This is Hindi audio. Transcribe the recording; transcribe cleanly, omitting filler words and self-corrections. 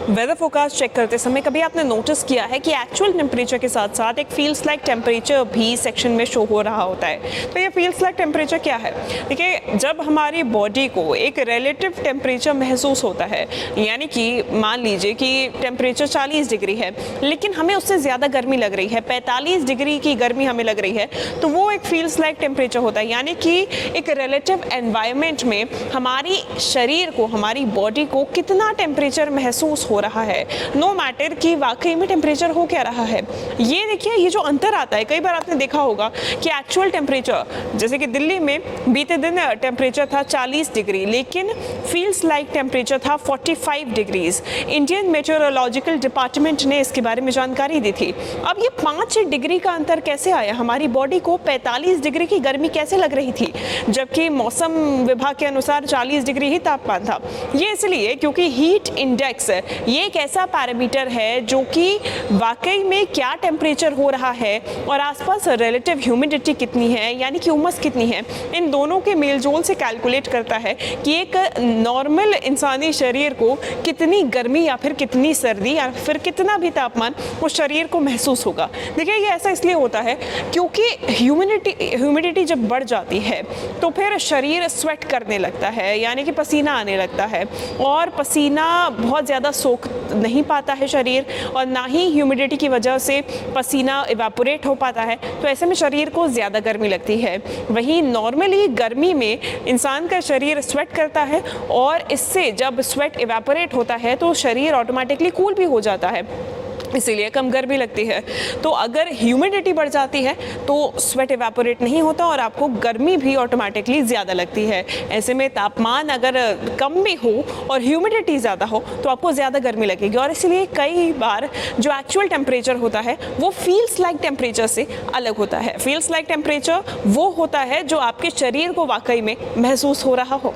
वेदर फोरकास्ट चेक करते समय कभी आपने नोटिस किया है कि एक्चुअल टेम्परेचर के साथ साथ एक फील्स लाइक टेम्परेचर भी सेक्शन में शो हो रहा होता है। तो ये फील्स लाइक टेम्परेचर क्या है? देखिए, जब हमारी बॉडी को एक रिलेटिव टेम्परेचर महसूस होता है, यानी कि मान लीजिए कि टेम्परेचर 40 डिग्री है लेकिन हमें उससे ज़्यादा गर्मी लग रही है, 45 डिग्री की गर्मी हमें लग रही है, तो वो एक फील्स लाइक टेम्परेचर होता है। यानी कि एक रिलेटिव एनवायरनमेंट में हमारी शरीर को, हमारी बॉडी को कितना टेम्परेचर महसूस हो रहा है, नो मैटर कि वाकई में टेम्परेचर हो क्या रहा है। ये देखिए, ये जो अंतर आता है, कई बार आपने देखा होगा कि एक्चुअल टेम्परेचर, जैसे कि दिल्ली में बीते दिन टेम्परेचर था 40 डिग्री लेकिन फील्स लाइक टेम्परेचर था 45 डिग्रीज। इंडियन मेट्रोलॉजिकल डिपार्टमेंट ने इसके बारे में जानकारी दी थी। अब ये 5 डिग्री का अंतर कैसे आया? हमारी बॉडी को 45 डिग्री की गर्मी कैसे लग रही थी जबकि मौसम विभाग के अनुसार 40 डिग्री ही तापमान था? ये इसलिए क्योंकि हीट इंडेक्स ये एक ऐसा पैरामीटर है जो कि वाकई में क्या टेम्परेचर हो रहा है और आसपास रिलेटिव ह्यूमिडिटी कितनी है, यानी कि उमस कितनी है, इन दोनों के मेलजोल से कैलकुलेट करता है कि एक नॉर्मल इंसानी शरीर को कितनी गर्मी या फिर कितनी सर्दी या फिर कितना भी तापमान उस शरीर को महसूस होगा। देखिए, ये ऐसा इसलिए होता है क्योंकि ह्यूमिडिटी जब बढ़ जाती है तो फिर शरीर स्वेट करने लगता है, यानी कि पसीना आने लगता है, और पसीना बहुत ज़्यादा सोख नहीं पाता है शरीर, और ना ही ह्यूमिडिटी की वजह से पसीना इवेपोरेट हो पाता है, तो ऐसे में शरीर को ज़्यादा गर्मी लगती है। वहीं नॉर्मली गर्मी में इंसान का शरीर स्वेट करता है और इससे जब स्वेट इवेपोरेट होता है तो शरीर ऑटोमेटिकली कूल भी हो जाता है, इसीलिए कम गर्मी लगती है। तो अगर ह्यूमिडिटी बढ़ जाती है तो स्वेट इवेपोरेट नहीं होता और आपको गर्मी भी ऑटोमेटिकली ज़्यादा लगती है। ऐसे में तापमान अगर कम भी हो और ह्यूमिडिटी ज़्यादा हो तो आपको ज़्यादा गर्मी लगेगी, और इसलिए कई बार जो एक्चुअल टेम्परेचर होता है वो फील्स लाइक टेम्परेचर से अलग होता है। फील्स लाइक टेम्परेचर वो होता है जो आपके शरीर को वाकई में महसूस हो रहा हो।